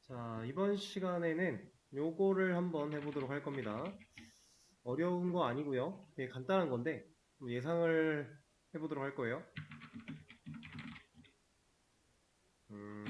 자, 이번 시간에는 요거를 한번 해보도록 할 겁니다. 어려운 거 아니고요. 되게 간단한 건데 예상을 해보도록 할 거예요. 음,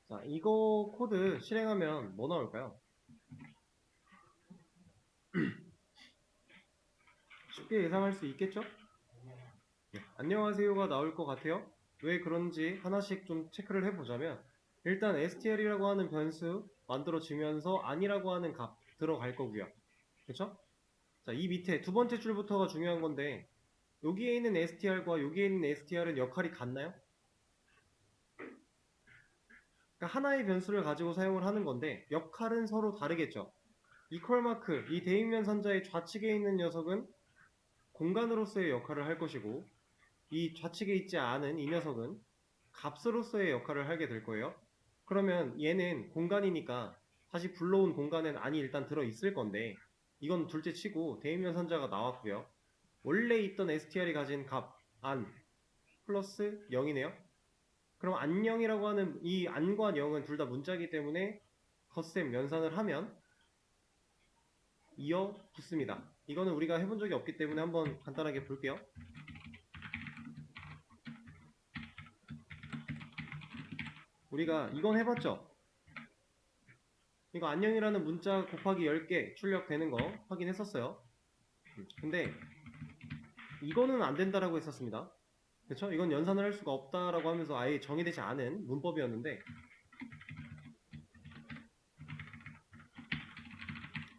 자, 이거 코드 실행하면 뭐 나올까요? 쉽게 예상할 수 있겠죠? 네, 안녕하세요가 나올 것 같아요. 왜 그런지 하나씩 좀 체크를 해보자면 일단 str이라고 하는 변수 만들어지면서 아니라고 하는 값 들어갈 거고요. 그쵸? 자, 이 밑에 두 번째 줄부터가 중요한 건데 여기에 있는 str과 여기에 있는 str은 역할이 같나요? 그러니까 하나의 변수를 가지고 사용을 하는 건데 역할은 서로 다르겠죠. 이퀄 마크, 이 대입면 선자의 좌측에 있는 녀석은 공간으로서의 역할을 할 것이고 이 좌측에 있지 않은 이 녀석은 값으로서의 역할을 하게 될 거예요. 그러면 얘는 공간이니까 다시 불러온 공간엔 안이 일단 들어있을 건데 이건 둘째 치고 대입면 선자가 나왔고요. 원래 있던 str이 가진 값, 안, 플러스 0이네요. 그럼 안녕이라고 하는 이 안과 0은 둘 다 문자이기 때문에 덧셈 연산을 하면 이어 붙습니다. 이거는 우리가 해본 적이 없기 때문에 한번 간단하게 볼게요. 우리가 이건 해봤죠? 이거 안녕이라는 문자 곱하기 10개 출력되는 거 확인했었어요. 근데 이거는 안 된다라고 했었습니다. 그쵸? 이건 연산을 할 수가 없다라고 하면서 아예 정의되지 않은 문법이었는데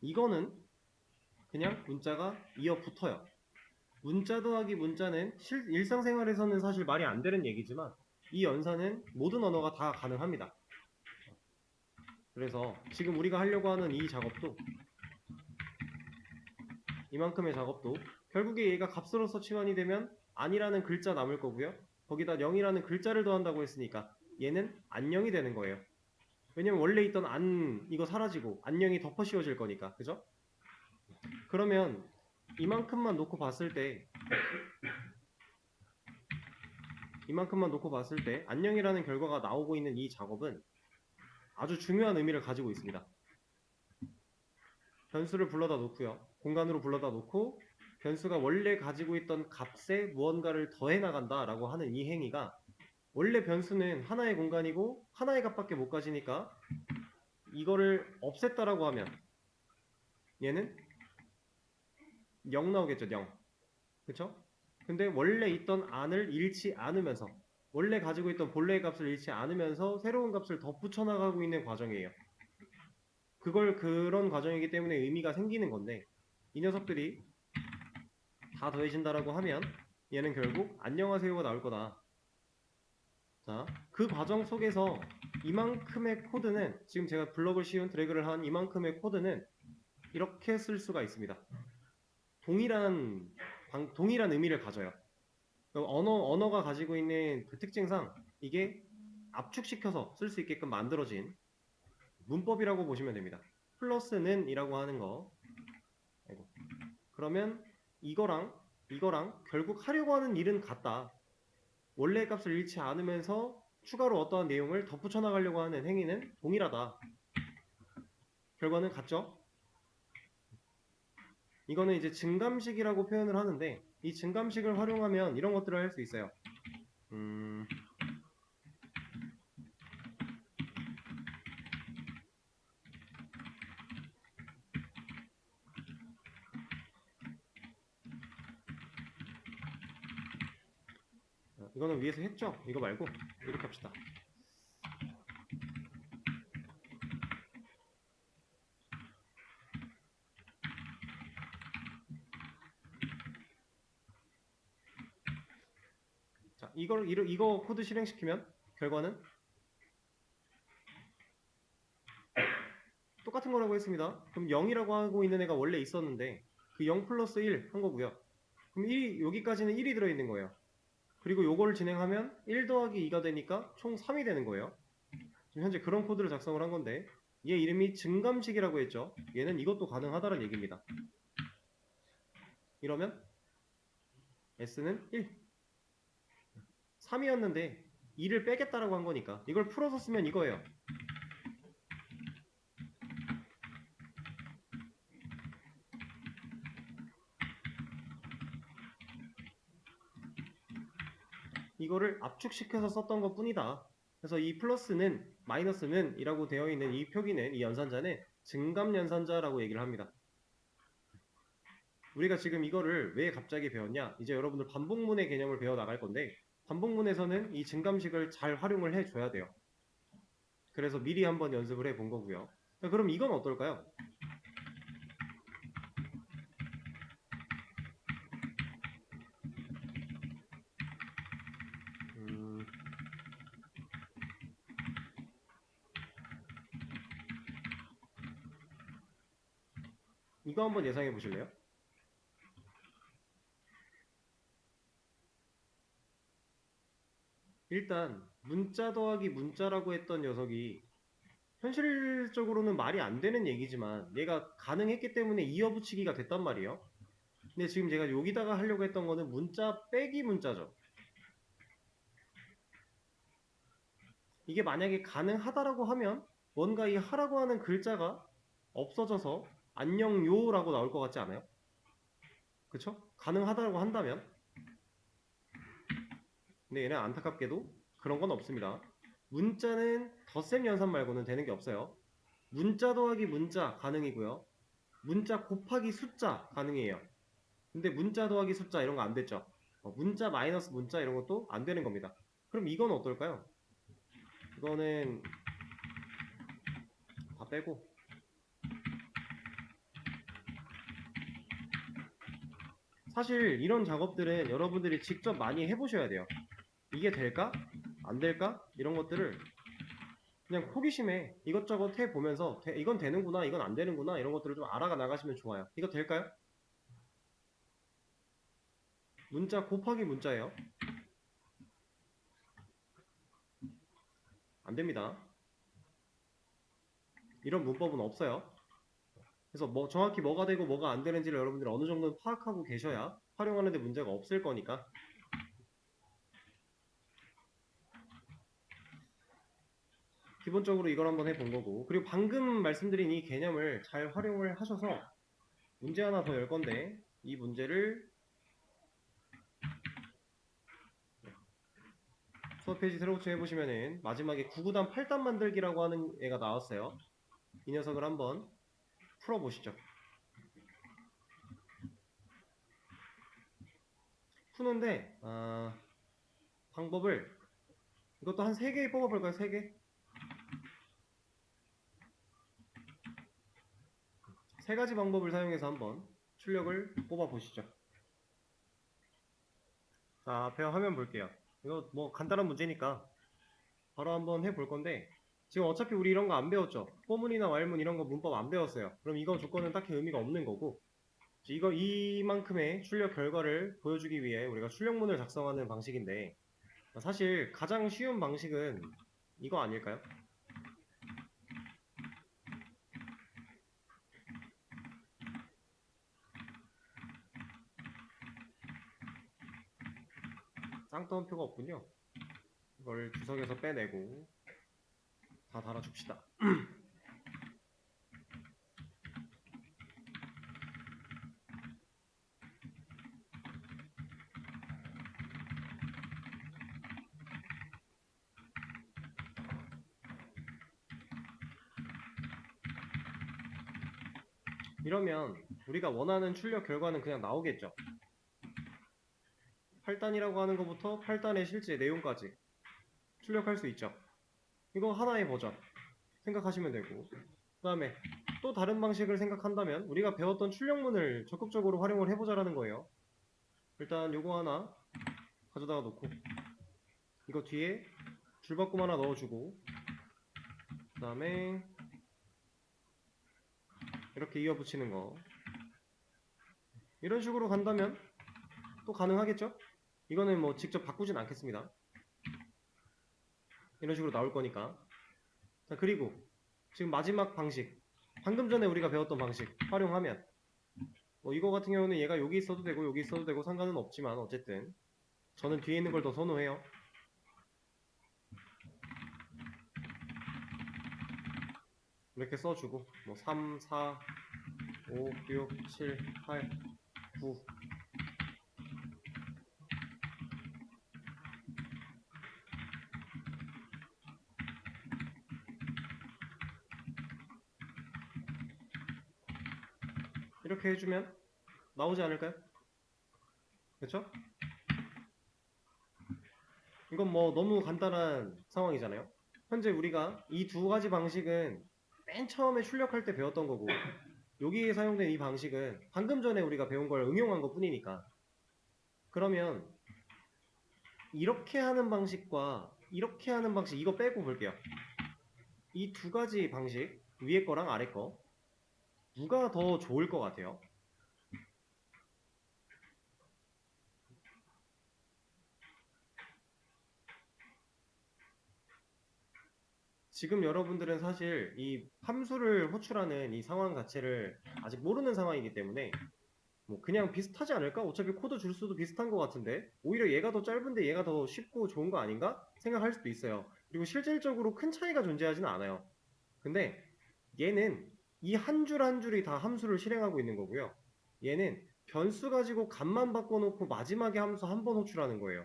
이거는 그냥 문자가 이어 붙어요. 문자 더하기 문자는 일상생활에서는 사실 말이 안 되는 얘기지만 이 연산은 모든 언어가 다 가능합니다. 그래서 지금 우리가 하려고 하는 이 작업도 이만큼의 작업도 결국에 얘가 값으로서 치환이 되면 안이라는 글자 남을 거고요. 거기다 0이라는 글자를 더한다고 했으니까 얘는 안녕이 되는 거예요. 왜냐면 원래 있던 안 이거 사라지고 안녕이 덮어 씌워질 거니까. 그죠? 그러면 이만큼만 놓고 봤을 때 안녕이라는 결과가 나오고 있는 이 작업은 아주 중요한 의미를 가지고 있습니다. 변수를 불러다 놓고요. 공간으로 불러다 놓고 변수가 원래 가지고 있던 값에 무언가를 더해 나간다 라고 하는 이 행위가 원래 변수는 하나의 공간이고 하나의 값밖에 못 가지니까 이거를 없앴다라고 하면 얘는 0 나오겠죠. 0. 그쵸? 근데 원래 있던 안을 잃지 않으면서 원래 가지고 있던 본래의 값을 잃지 않으면서 새로운 값을 덧붙여 나가고 있는 과정이에요. 그런 과정이기 때문에 의미가 생기는 건데 이 녀석들이 다 더해진다라고 하면 얘는 결국 안녕하세요가 나올 거다. 자, 그 과정 속에서 이만큼의 코드는 지금 제가 블럭을 씌운 드래그를 한 이만큼의 코드는 이렇게 쓸 수가 있습니다. 동일한 의미를 가져요. 언어가 가지고 있는 그 특징상 이게 압축시켜서 쓸 수 있게끔 만들어진 문법이라고 보시면 됩니다. 플러스는 이라고 하는 거. 아이고. 그러면 이거랑 결국 하려고 하는 일은 같다. 원래의 값을 잃지 않으면서 추가로 어떠한 내용을 덧붙여 나가려고 하는 행위는 동일하다. 결과는 같죠? 이거는 이제 증감식이라고 표현을 하는데 이 증감식을 활용하면 이런 것들을 할 수 있어요. 이거는 위에서 했죠? 이거 말고 이렇게 합시다. 자, 이거 코드 실행시키면 결과는 똑같은 거라고 했습니다. 그럼 0이라고 하고 있는 애가 원래 있었는데 그 0 플러스 1 한 거고요. 그럼 1이, 여기까지는 1이 들어있는 거예요. 그리고 요거를 진행하면 1 더하기 2가 되니까 총 3이 되는 거예요. 지금 현재 그런 코드를 작성을 한 건데 얘 이름이 증감식이라고 했죠. 얘는 이것도 가능하다는 얘기입니다. 이러면 S는 1, 3이었는데 2를 빼겠다라고 한 거니까 이걸 풀어서 쓰면 이거예요. 이거를 압축시켜서 썼던 것 뿐이다. 그래서 이 플러스는 마이너스는 이라고 되어 있는 이 표기는 이 연산자는 증감 연산자라고 얘기를 합니다. 우리가 지금 이거를 왜 갑자기 배웠냐? 이제 여러분들 반복문의 개념을 배워 나갈 건데 반복문에서는 이 증감식을 잘 활용을 해줘야 돼요. 그래서 미리 한번 연습을 해 본 거고요. 그럼 이건 어떨까요? 이거 한번 예상해 보실래요? 일단 문자 더하기 문자라고 했던 녀석이 현실적으로는 말이 안 되는 얘기지만 얘가 가능했기 때문에 이어붙이기가 됐단 말이에요. 근데 지금 제가 여기다가 하려고 했던 거는 문자 빼기 문자죠. 이게 만약에 가능하다라고 하면 뭔가 이 하라고 하는 글자가 없어져서 안녕요라고 나올 것 같지 않아요? 그쵸? 가능하다라고 한다면. 근데 얘는 안타깝게도 그런 건 없습니다. 문자는 덧셈 연산 말고는 되는 게 없어요. 문자 더하기 문자 가능이고요. 문자 곱하기 숫자 가능해요. 근데 문자 더하기 숫자 이런 거 안 됐죠? 문자 마이너스 문자 이런 것도 안 되는 겁니다. 그럼 이건 어떨까요? 이거는 다 빼고 사실 이런 작업들은 여러분들이 직접 많이 해보셔야 돼요. 이게 될까? 안 될까? 이런 것들을 그냥 호기심에 이것저것 해보면서 이건 되는구나 이건 안 되는구나 이런 것들을 좀 알아가 나가시면 좋아요. 이거 될까요? 문자 곱하기 문자예요. 안 됩니다. 이런 문법은 없어요. 그래서 뭐 정확히 뭐가 되고 뭐가 안 되는지를 여러분들이 어느 정도는 파악하고 계셔야 활용하는 데 문제가 없을 거니까. 기본적으로 이걸 한번 해본 거고, 그리고 방금 말씀드린 이 개념을 잘 활용을 하셔서 문제 하나 더 열 건데 이 문제를 수업 페이지 새로 고침 해보시면은 마지막에 9구단 8단 만들기라고 하는 애가 나왔어요. 이 녀석을 한번 풀어보시죠. 푸는데 방법을 이것도 한 3개 뽑아볼까요? 3개? 3가지 방법을 사용해서 한번 출력을 뽑아보시죠. 자, 앞에 화면 볼게요. 이거 뭐 간단한 문제니까 바로 한번 해볼 건데 지금 어차피 우리 이런 거 안 배웠죠? 포문이나 왈문 이런 거 문법 안 배웠어요. 그럼 이거 조건은 딱히 의미가 없는 거고 이거 이만큼의 출력 결과를 보여주기 위해 우리가 출력문을 작성하는 방식인데 사실 가장 쉬운 방식은 이거 아닐까요? 쌍따옴표가 없군요. 이걸 주석에서 빼내고 다 달아줍시다. 이러면 우리가 원하는 출력 결과는 그냥 나오겠죠. 8단이라고 하는 것부터 8단의 실제 내용까지 출력할 수 있죠. 이거 하나의 버전 생각하시면 되고 그 다음에 또 다른 방식을 생각한다면 우리가 배웠던 출력문을 적극적으로 활용을 해보자라는 거예요. 일단 요거 하나 가져다가 놓고 이거 뒤에 줄바꿈 하나 넣어주고 그 다음에 이렇게 이어붙이는 거. 이런 식으로 간다면 또 가능하겠죠? 이거는 뭐 직접 바꾸진 않겠습니다. 이런 식으로 나올 거니까. 자, 그리고 지금 마지막 방식, 방금 전에 우리가 배웠던 방식 활용하면 뭐 이거 같은 경우는 얘가 여기 있어도 되고 여기 있어도 되고 상관은 없지만 어쨌든 저는 뒤에 있는 걸 더 선호해요. 이렇게 써주고 뭐 3, 4, 5, 6, 7, 8, 9 이렇게 해주면 나오지 않을까요? 그쵸? 이건 뭐 너무 간단한 상황이잖아요. 현재 우리가 이 두 가지 방식은 맨 처음에 출력할 때 배웠던 거고 여기에 사용된 이 방식은 방금 전에 우리가 배운 걸 응용한 것 뿐이니까 그러면 이렇게 하는 방식과 이렇게 하는 방식 이거 빼고 볼게요. 이 두 가지 방식 위에 거랑 아래 거 누가 더 좋을 것 같아요? 지금 여러분들은 사실 이 함수를 호출하는 이 상황 자체를 아직 모르는 상황이기 때문에 뭐 그냥 비슷하지 않을까? 어차피 코드 줄수도 비슷한 것 같은데 오히려 얘가 더 짧은데 얘가 더 쉽고 좋은 거 아닌가? 생각할 수도 있어요. 그리고 실질적으로 큰 차이가 존재하지는 않아요. 근데 얘는 이 한 줄 한 줄이 다 함수를 실행하고 있는 거고요. 얘는 변수 가지고 값만 바꿔놓고 마지막에 함수 한 번 호출하는 거예요.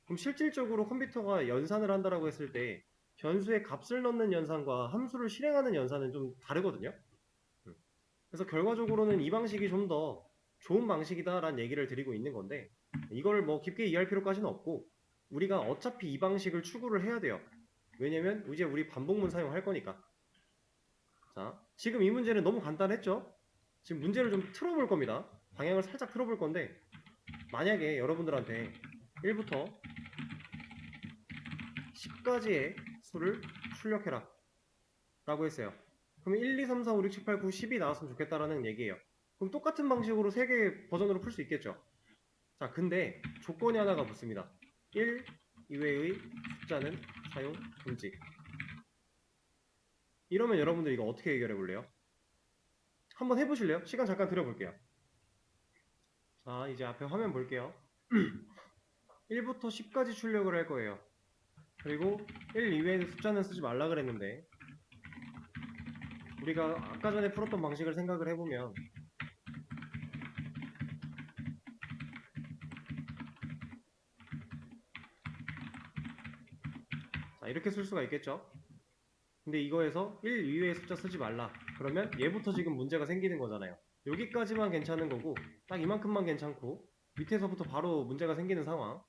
그럼 실질적으로 컴퓨터가 연산을 한다라고 했을 때 변수에 값을 넣는 연산과 함수를 실행하는 연산은 좀 다르거든요. 그래서 결과적으로는 이 방식이 좀 더 좋은 방식이다라는 얘기를 드리고 있는 건데 이걸 뭐 깊게 이해할 필요까지는 없고 우리가 어차피 이 방식을 추구를 해야 돼요. 왜냐면 이제 우리 반복문 사용할 거니까. 자, 지금 이 문제는 너무 간단했죠? 지금 문제를 좀 틀어볼 겁니다. 방향을 살짝 틀어볼 건데 만약에 여러분들한테 1부터 10까지의 수를 출력해라 라고 했어요. 그럼 1, 2, 3, 4, 5, 6, 7, 8, 9, 10이 나왔으면 좋겠다라는 얘기예요. 그럼 똑같은 방식으로 3개 버전으로 풀 수 있겠죠. 자, 근데 조건이 하나가 붙습니다. 1 이외의 숫자는 사용 금지. 이러면 여러분들 이거 어떻게 해결해 볼래요? 한번 해보실래요? 시간 잠깐 드려볼게요. 자, 이제 앞에 화면 볼게요. 1부터 10까지 출력을 할 거예요. 그리고 1 이외의 숫자는 쓰지 말라 그랬는데 우리가 아까 전에 풀었던 방식을 생각을 해보면 자, 이렇게 쓸 수가 있겠죠. 근데 이거에서 1 이외의 숫자 쓰지 말라. 그러면 얘부터 지금 문제가 생기는 거잖아요. 여기까지만 괜찮은 거고 딱 이만큼만 괜찮고 밑에서부터 바로 문제가 생기는 상황.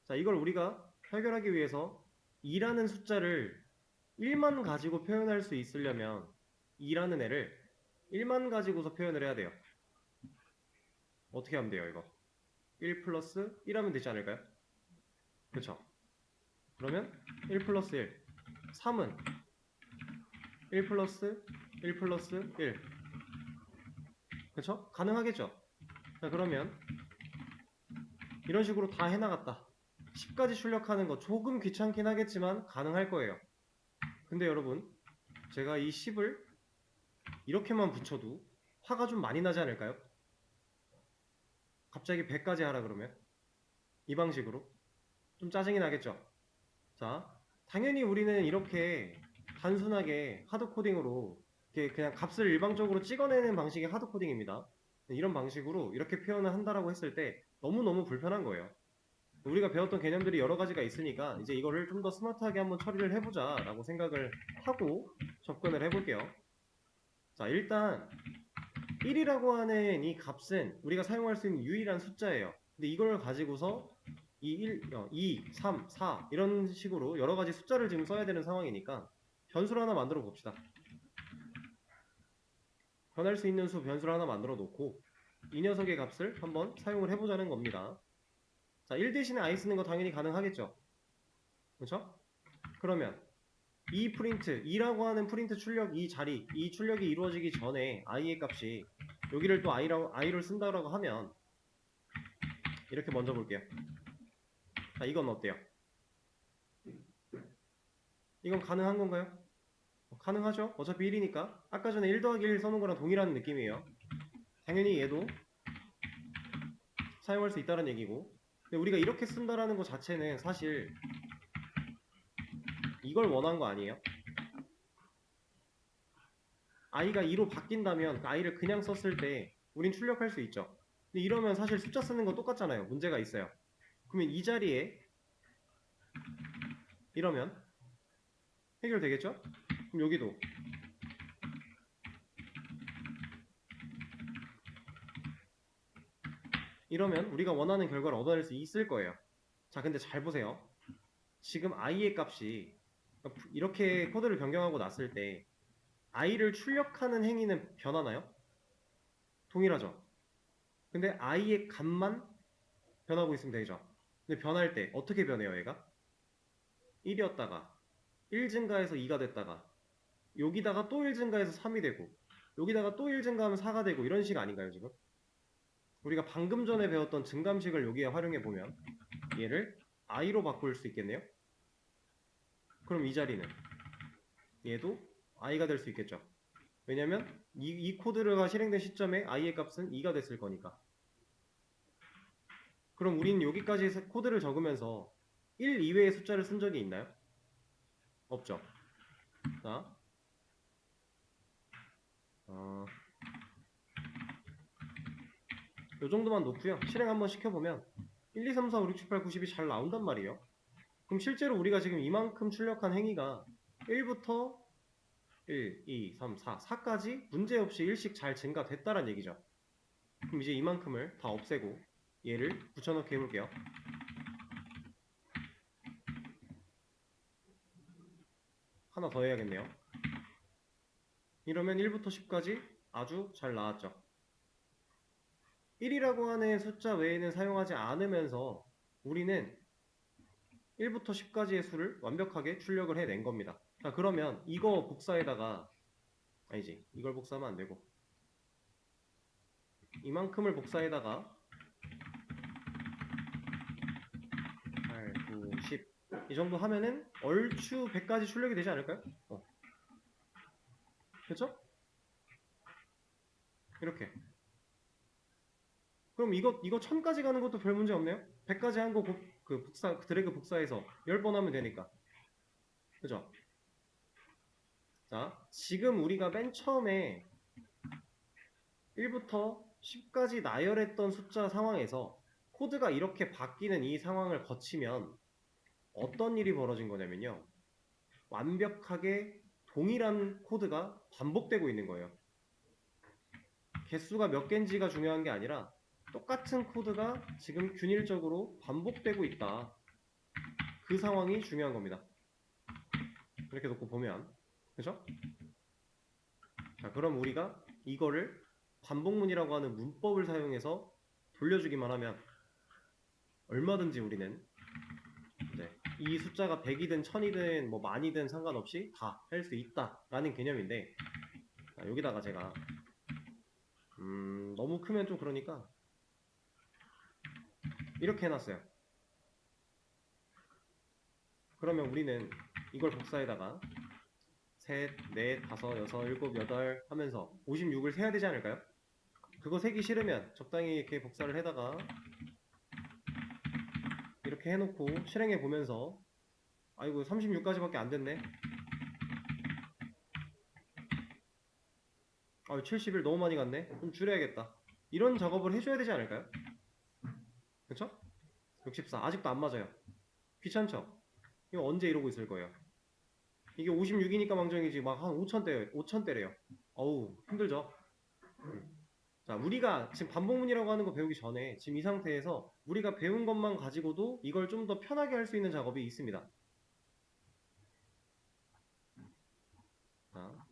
자, 이걸 우리가 해결하기 위해서 2라는 숫자를 1만 가지고 표현할 수 있으려면 2라는 애를 1만 가지고서 표현을 해야 돼요. 어떻게 하면 돼요, 이거? 1 플러스 1 하면 되지 않을까요? 그쵸? 그러면 1 플러스 1 3은 1 플러스 1 플러스 1 그쵸? 가능하겠죠? 자, 그러면 이런 식으로 다 해나갔다. 10까지 출력하는 거 조금 귀찮긴 하겠지만 가능할 거예요. 근데 여러분, 제가 이 10을 이렇게만 붙여도 화가 좀 많이 나지 않을까요? 갑자기 100까지 하라 그러면 이 방식으로 좀 짜증이 나겠죠? 자, 당연히 우리는 이렇게 단순하게 하드코딩으로 이렇게 그냥 값을 일방적으로 찍어내는 방식이 하드코딩입니다. 이런 방식으로 이렇게 표현을 한다라고 했을 때 너무너무 불편한 거예요. 우리가 배웠던 개념들이 여러 가지가 있으니까 이제 이거를 좀 더 스마트하게 한번 처리를 해보자 라고 생각을 하고 접근을 해볼게요. 자, 일단 1이라고 하는 이 값은 우리가 사용할 수 있는 유일한 숫자예요. 근데 이걸 가지고서 2, 3, 4 이런 식으로 여러 가지 숫자를 지금 써야 되는 상황이니까 변수를 하나 만들어 봅시다. 변할 수 있는 수 변수를 하나 만들어 놓고 이 녀석의 값을 한번 사용을 해보자는 겁니다. 자, 1 대신에 i 쓰는 거 당연히 가능하겠죠. 그렇죠? 그러면 이 프린트, 2라고 하는 프린트 출력 이 자리, 이 출력이 이루어지기 전에 i의 값이 여기를 또 i를 쓴다고 하면 이렇게 먼저 볼게요. 자, 이건 어때요? 이건 가능한 건가요? 가능하죠? 어차피 1이니까. 아까 전에 1 더하기 1 써놓은 거랑 동일한 느낌이에요. 당연히 얘도 사용할 수 있다는 얘기고. 근데 우리가 이렇게 쓴다라는 것 자체는 사실 이걸 원한 거 아니에요? i가 2로 바뀐다면 그 i를 그냥 썼을 때 우린 출력할 수 있죠. 근데 이러면 사실 숫자 쓰는 거 똑같잖아요. 문제가 있어요. 그러면 이 자리에 이러면 해결되겠죠? 그럼 여기도 이러면 우리가 원하는 결과를 얻어낼 수 있을 거예요. 자, 근데 잘 보세요. 지금 i의 값이 이렇게 코드를 변경하고 났을 때 i를 출력하는 행위는 변하나요? 동일하죠. 근데 i의 값만 변하고 있으면 되죠. 근데 변할 때 어떻게 변해요, 얘가? 1이었다가 1 증가해서 2가 됐다가 여기다가 또 1 증가해서 3이 되고 여기다가 또 1 증가하면 4가 되고 이런 식 아닌가요, 지금? 우리가 방금 전에 배웠던 증감식을 여기에 활용해 보면 얘를 i로 바꿀 수 있겠네요? 그럼 이 자리는 얘도 i가 될 수 있겠죠. 왜냐면 이 코드가 실행된 시점에 i의 값은 2가 됐을 거니까. 그럼 우린 여기까지 코드를 적으면서 1 이외의 숫자를 쓴 적이 있나요? 없죠. 자, 요 정도만 놓고요. 실행 한번 시켜보면 1, 2, 3, 4, 5, 6, 7, 8, 9, 10이 잘 나온단 말이에요. 그럼 실제로 우리가 지금 이만큼 출력한 행위가 1부터 1, 2, 3, 4, 4까지 문제없이 1씩 잘 증가됐다는 얘기죠. 그럼 이제 이만큼을 다 없애고 얘를 붙여넣기 해볼게요. 하나 더 해야겠네요. 이러면 1부터 10까지 아주 잘 나왔죠. 1이라고 하는 숫자 외에는 사용하지 않으면서 우리는 1부터 10까지의 수를 완벽하게 출력을 해낸 겁니다. 자, 그러면 이거 복사에다가 아니지, 이걸 복사하면 안 되고 이만큼을 복사에다가 8, 9, 10 이 정도 하면은 얼추 100까지 출력이 되지 않을까요? 그렇죠? 이렇게. 그럼 이거 1000까지 가는 것도 별 문제 없네요? 100까지 한 거 그 드래그 복사해서 10번 하면 되니까. 그죠? 자, 지금 우리가 맨 처음에 1부터 10까지 나열했던 숫자 상황에서 코드가 이렇게 바뀌는 이 상황을 거치면 어떤 일이 벌어진 거냐면요. 완벽하게 동일한 코드가 반복되고 있는 거예요. 개수가 몇 개인지가 중요한 게 아니라 똑같은 코드가 지금 균일적으로 반복되고 있다. 그 상황이 중요한 겁니다. 이렇게 놓고 보면 그죠? 자, 그럼 우리가 이거를 반복문이라고 하는 문법을 사용해서 돌려주기만 하면 얼마든지 우리는 이제 이 숫자가 100이든 1000이든 뭐 만이든 상관없이 다 할 수 있다라는 개념인데, 자, 여기다가 제가 너무 크면 좀 그러니까 이렇게 해놨어요. 그러면 우리는 이걸 복사에다가 셋, 넷, 다섯, 여섯, 일곱, 여덟 하면서 56을 세야 되지 않을까요? 그거 세기 싫으면 적당히 이렇게 복사를 해다가 이렇게 해놓고 실행해 보면서 아이고 36까지밖에 안 됐네. 71 너무 많이 갔네. 좀 줄여야겠다. 이런 작업을 해줘야 되지 않을까요? 그쵸? 64 아직도 안 맞아요. 귀찮죠? 이거 언제 이러고 있을 거예요? 이게 56이니까 망정이지 막 한 5천대래요. 어우 힘들죠? 자, 우리가 지금 반복문이라고 하는 거 배우기 전에 지금 이 상태에서 우리가 배운 것만 가지고도 이걸 좀 더 편하게 할 수 있는 작업이 있습니다. 자,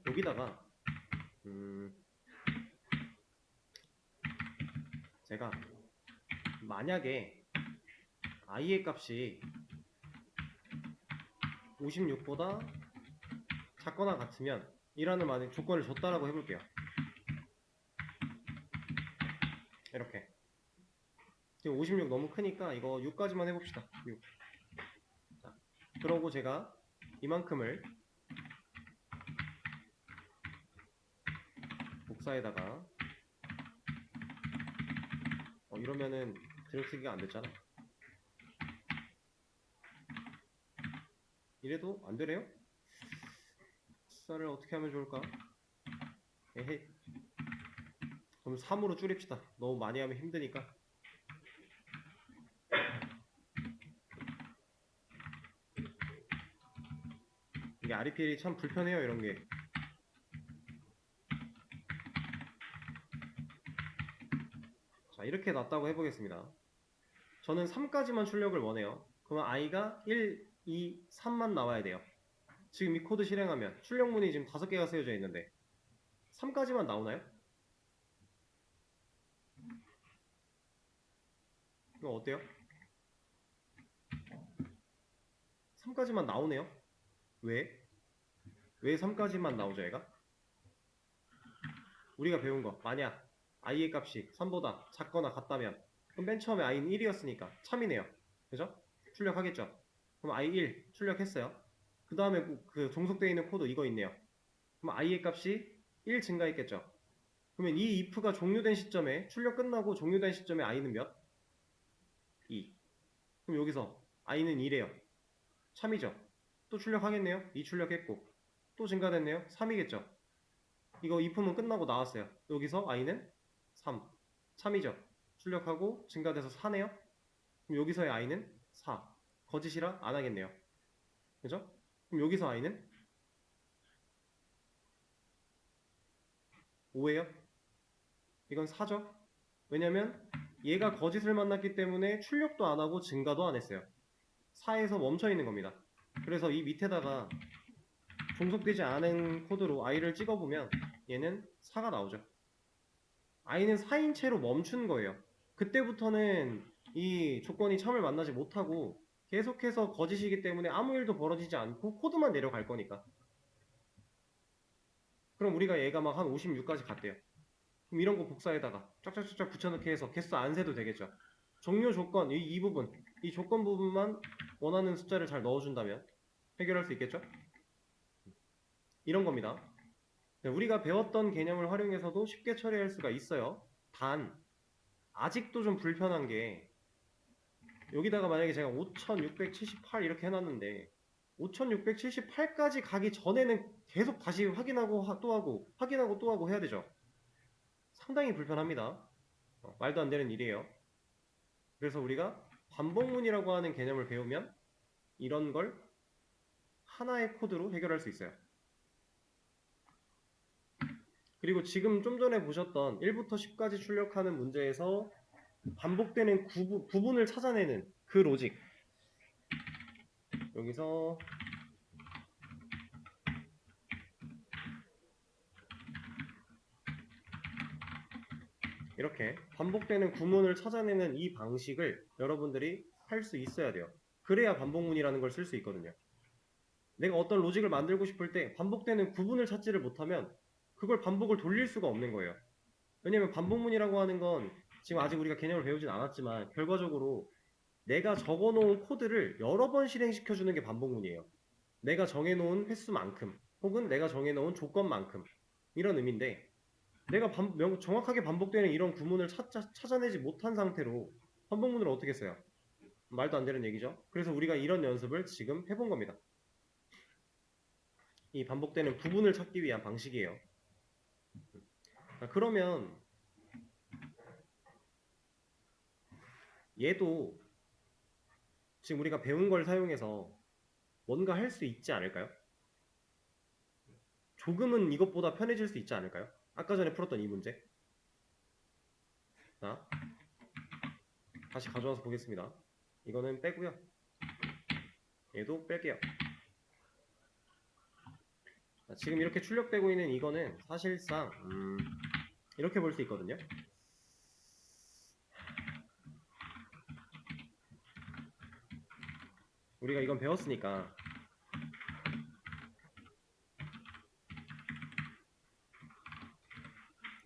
여기다가 제가 만약에 i의 값이 56보다 작거나 같으면 이라는 만약 조건을 줬다라고 해볼게요. 이렇게. 지금 56 너무 크니까 이거 6까지만 해봅시다. 6. 자, 그러고 제가 이만큼을 복사에다가 이러면은 들여쓰기가 안 됐잖아. 이래도 안 되네요? 복사를 어떻게 하면 좋을까? 에헤이. 그럼 3으로 줄입시다. 너무 많이 하면 힘드니까. 이게 REPL이 참 불편해요, 이런 게. 자, 이렇게 놨다고 해보겠습니다. 저는 3까지만 출력을 원해요. 그러면 i가 1, 2, 3만 나와야 돼요. 지금 이 코드 실행하면 출력문이 지금 5개가 쓰여져 있는데 3까지만 나오나요? 이거 어때요? 3까지만 나오네요? 왜? 왜 3까지만 나오죠, 얘가? 우리가 배운 거 만약 i의 값이 3보다 작거나 같다면 그럼 맨 처음에 i는 1이었으니까 참이네요. 그죠? 출력하겠죠? 그럼 i 1 출력했어요. 그 다음에 그 종속되어 있는 코드 이거 있네요. 그럼 i의 값이 1 증가했겠죠? 그러면 이 if가 종료된 시점에 출력 끝나고 종료된 시점에 i는 몇? 2. 그럼 여기서 i는 2래요. 참이죠? 또 출력하겠네요. 2 출력했고 또 증가됐네요. 3이겠죠? 이거 if는 끝나고 나왔어요. 여기서 i는 3. 참이죠? 출력하고 증가돼서 4네요. 그럼 여기서의 i는 4. 거짓이라 안 하겠네요. 그죠? 그럼 여기서 i는 5예요. 이건 4죠? 왜냐면 얘가 거짓을 만났기 때문에 출력도 안 하고 증가도 안 했어요. 4에서 멈춰 있는 겁니다. 그래서 이 밑에다가 종속되지 않은 코드로 i를 찍어보면 얘는 4가 나오죠. i는 4인 채로 멈춘 거예요. 그때부터는 이 조건이 참을 만나지 못하고 계속해서 거짓이기 때문에 아무 일도 벌어지지 않고 코드만 내려갈 거니까. 그럼 우리가 얘가 막 한 56까지 갔대요. 그럼 이런 거 복사에다가 쫙쫙쫙 붙여넣기 해서 개수 안 세도 되겠죠. 종료 조건, 이 부분, 이 조건 부분만 원하는 숫자를 잘 넣어준다면 해결할 수 있겠죠? 이런 겁니다. 우리가 배웠던 개념을 활용해서도 쉽게 처리할 수가 있어요. 단, 아직도 좀 불편한 게 여기다가 만약에 제가 5678 이렇게 해놨는데 5678까지 가기 전에는 계속 다시 확인하고 또 하고 확인하고 또 하고 해야 되죠. 상당히 불편합니다. 말도 안 되는 일이에요. 그래서 우리가 반복문이라고 하는 개념을 배우면 이런 걸 하나의 코드로 해결할 수 있어요. 그리고 지금 좀 전에 보셨던 1부터 10까지 출력하는 문제에서 반복되는 구분을 찾아내는 그 로직, 여기서 이렇게 반복되는 구문을 찾아내는 이 방식을 여러분들이 할 수 있어야 돼요. 그래야 반복문이라는 걸 쓸 수 있거든요. 내가 어떤 로직을 만들고 싶을 때 반복되는 구분을 찾지를 못하면 그걸 반복을 돌릴 수가 없는 거예요. 왜냐면 반복문이라고 하는 건 지금 아직 우리가 개념을 배우진 않았지만 결과적으로 내가 적어놓은 코드를 여러 번 실행시켜주는 게 반복문이에요. 내가 정해놓은 횟수만큼 혹은 내가 정해놓은 조건만큼 이런 의미인데 내가 정확하게 반복되는 이런 구문을 찾아내지 못한 상태로 반복문을 어떻게 써요? 말도 안 되는 얘기죠. 그래서 우리가 이런 연습을 지금 해본 겁니다. 이 반복되는 부분을 찾기 위한 방식이에요. 그러면 얘도 지금 우리가 배운 걸 사용해서 뭔가 할 수 있지 않을까요? 조금은 이것보다 편해질 수 있지 않을까요? 아까 전에 풀었던 이 문제. 자, 다시 가져와서 보겠습니다. 이거는 빼고요. 얘도 뺄게요. 자, 지금 이렇게 출력되고 있는 이거는 사실상 이렇게 볼 수 있거든요. 우리가 이건 배웠으니까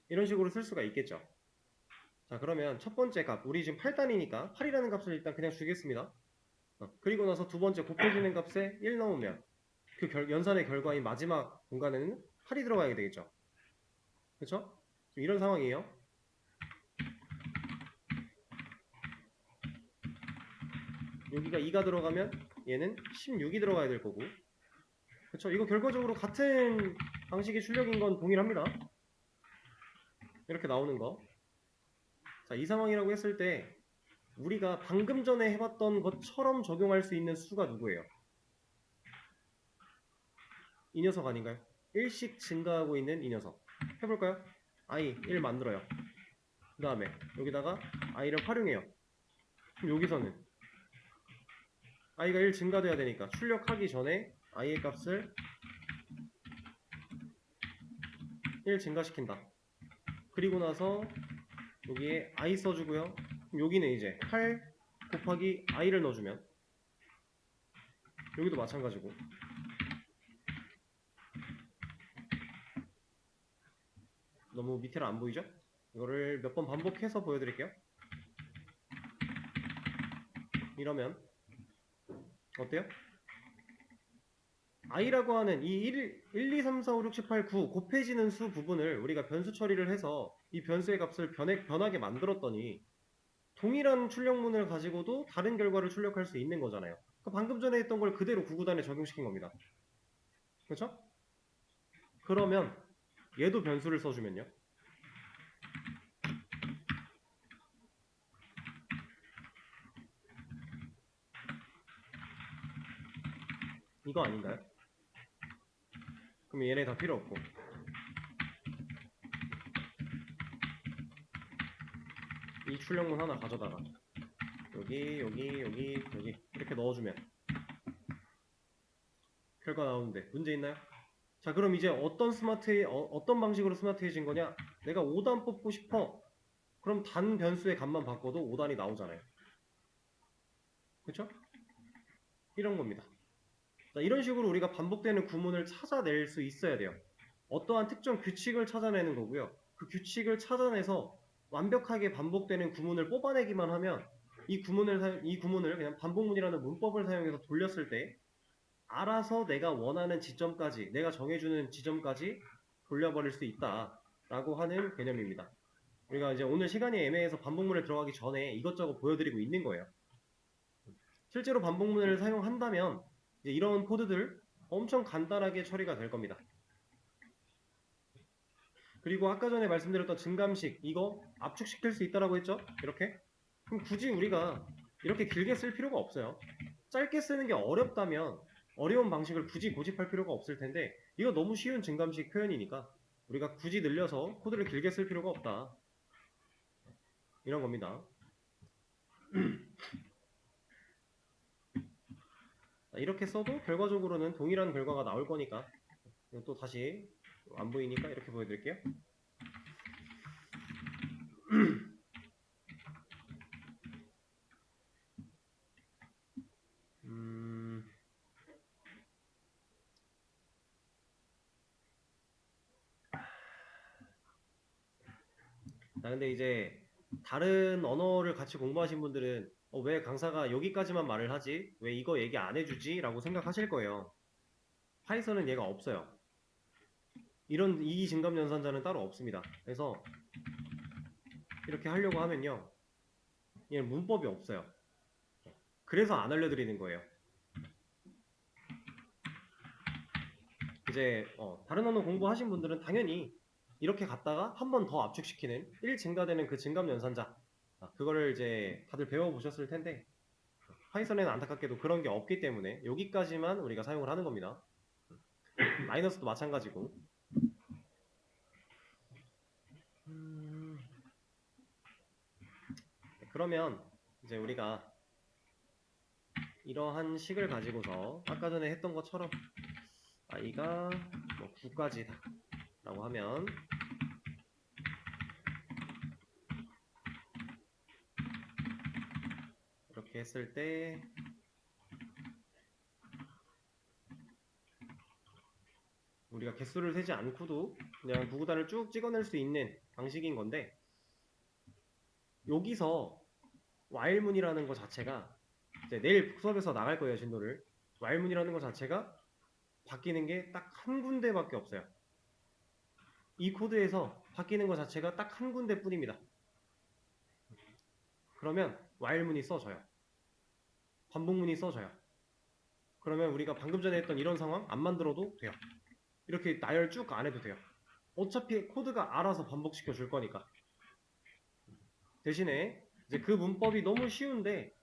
이런 식으로 쓸 수가 있겠죠. 자, 그러면 첫 번째 값, 우리 지금 8단이니까 8이라는 값을 일단 그냥 주겠습니다. 그리고 나서 두 번째 곱해지는 값에 1 넣으면 그 연산의 결과인 마지막 공간에는 8이 들어가야 되겠죠. 그렇죠? 이런 상황이에요. 여기가 2가 들어가면 얘는 16이 들어가야 될 거고, 그렇죠? 이거 결과적으로 같은 방식의 출력인 건 동일합니다. 이렇게 나오는 거. 자, 이 상황이라고 했을 때 우리가 방금 전에 해봤던 것처럼 적용할 수 있는 수가 누구예요? 이 녀석 아닌가요? 1씩 증가하고 있는 이 녀석. 해볼까요? i 1 만들어요. 그 다음에 여기다가 i를 활용해요. 그럼 여기서는 i가 1 증가돼야 되니까 출력하기 전에 i의 값을 1 증가시킨다. 그리고 나서 여기에 i 써주고요. 그럼 여기는 이제 8 곱하기 i를 넣어주면 여기도 마찬가지고, 너무 밑에는 안 보이죠? 이거를 몇 번 반복해서 보여드릴게요. 이러면 어때요? i라고 하는 이 1, 2, 3, 4, 5, 6, 7, 8, 9 곱해지는 수 부분을 우리가 변수 처리를 해서 이 변수의 값을 변하게 만들었더니 동일한 출력문을 가지고도 다른 결과를 출력할 수 있는 거잖아요. 그러니까 방금 전에 했던 걸 그대로 구구단에 적용시킨 겁니다. 그렇죠? 그러면 얘도 변수를 써주면요. 이거 아닌가요? 그럼 얘네 다 필요 없고, 이 출력문 하나 가져다가 여기 이렇게 넣어주면 결과 나오는데 문제 있나요? 자, 그럼 이제 어떤 방식으로 스마트해진 거냐? 내가 5단 뽑고 싶어. 그럼 단 변수의 값만 바꿔도 5단이 나오잖아요. 그렇죠? 이런 겁니다. 자, 이런 식으로 우리가 반복되는 구문을 찾아낼 수 있어야 돼요. 어떠한 특정 규칙을 찾아내는 거고요. 그 규칙을 찾아내서 완벽하게 반복되는 구문을 뽑아내기만 하면 이 구문을 그냥 반복문이라는 문법을 사용해서 돌렸을 때 알아서 내가 원하는 지점까지, 내가 정해주는 지점까지 돌려버릴 수 있다라고 하는 개념입니다. 우리가 이제 오늘 시간이 애매해서 반복문에 들어가기 전에 이것저것 보여드리고 있는 거예요. 실제로 반복문을 사용한다면 이제 이런 코드들 엄청 간단하게 처리가 될 겁니다. 그리고 아까 전에 말씀드렸던 증감식, 이거 압축시킬 수 있다라고 했죠? 이렇게? 그럼 굳이 우리가 이렇게 길게 쓸 필요가 없어요. 짧게 쓰는 게 어렵다면 어려운 방식을 굳이 고집할 필요가 없을 텐데, 이거 너무 쉬운 증감식 표현이니까 우리가 굳이 늘려서 코드를 길게 쓸 필요가 없다, 이런 겁니다. 이렇게 써도 결과적으로는 동일한 결과가 나올 거니까, 또 다시 안 보이니까 이렇게 보여드릴게요. 자, 근데 이제 다른 언어를 같이 공부하신 분들은 왜 강사가 여기까지만 말을 하지? 왜 이거 얘기 안 해주지? 라고 생각하실 거예요. 파이썬은 얘가 없어요. 이런 이 증감 연산자는 따로 없습니다. 그래서 이렇게 하려고 하면요, 얘는 문법이 없어요. 그래서 안 알려드리는 거예요. 이제 다른 언어 공부하신 분들은 당연히 이렇게 갔다가 한 번 더 압축시키는 1 증가되는 그 증감 연산자, 그거를 이제 다들 배워보셨을 텐데, 파이썬에는 안타깝게도 그런 게 없기 때문에 여기까지만 우리가 사용을 하는 겁니다. 마이너스도 마찬가지고. 그러면 이제 우리가 이러한 식을 가지고서 아까 전에 했던 것처럼 i가 뭐 9까지다 라고 하면 이렇게 했을 때 우리가 개수를 세지 않고도 그냥 구구단을 쭉 찍어낼 수 있는 방식인 건데, 여기서 while문이라는 것 자체가 이제 내일 수업에서 나갈 거예요, 진도를. while문이라는 것 자체가 바뀌는 게 딱 한 군데밖에 없어요. 이 코드에서 바뀌는 것 자체가 딱 한 군데 뿐입니다. 그러면 while문이 써져요. 반복문이 써져요. 그러면 우리가 방금 전에 했던 이런 상황 안 만들어도 돼요. 이렇게 나열 쭉 안 해도 돼요. 어차피 코드가 알아서 반복시켜 줄 거니까. 대신에 이제 그 문법이 너무 쉬운데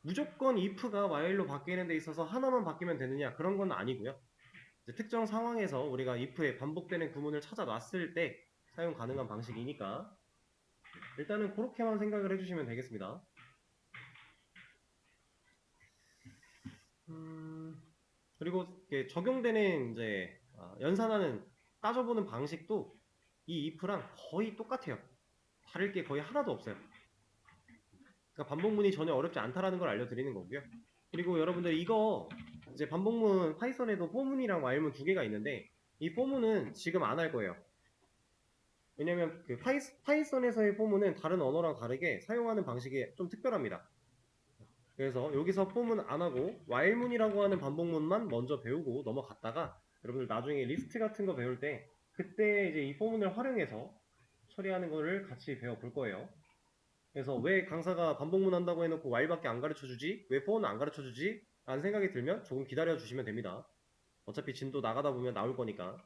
무조건 if가 while로 바뀌는 데 있어서 하나만 바뀌면 되느냐, 그런 건 아니고요. 이제 특정 상황에서 우리가 if에 반복되는 구문을 찾아 놨을 때 사용 가능한 방식이니까 일단은 그렇게만 생각을 해주시면 되겠습니다. 그리고 적용되는 이제 연산하는 따져보는 방식도 이 if랑 거의 똑같아요. 다를 게 거의 하나도 없어요. 그러니까 반복문이 전혀 어렵지 않다라는 걸 알려드리는 거고요. 그리고 여러분들 이거 이제 반복문 파이썬에도 for문이랑 while문 두 개가 있는데 이 for문은 지금 안 할 거예요. 왜냐면 그 파이썬에서의 for문은 다른 언어랑 다르게 사용하는 방식이 좀 특별합니다. 그래서 여기서 for문 안 하고 while문이라고 하는 반복문만 먼저 배우고 넘어갔다가 여러분들 나중에 리스트 같은 거 배울 때 그때 이제 이 for문을 활용해서 처리하는 거를 같이 배워볼 거예요. 그래서 왜 강사가 반복문 한다고 해놓고 while밖에 안 가르쳐주지? 왜 for는 안 가르쳐주지? 라는 생각이 들면 조금 기다려 주시면 됩니다. 어차피 진도 나가다 보면 나올 거니까.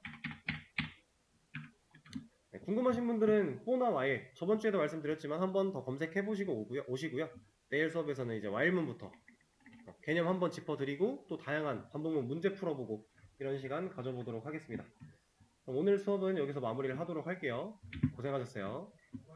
네, 궁금하신 분들은 for나 while 저번 주에도 말씀드렸지만 한번 더 검색해 보시고 오시고요. 내일 수업에서는 이제 while문부터 개념 한번 짚어드리고 또 다양한 반복문 문제 풀어보고 이런 시간 가져보도록 하겠습니다. 그럼 오늘 수업은 여기서 마무리를 하도록 할게요. 고생하셨어요.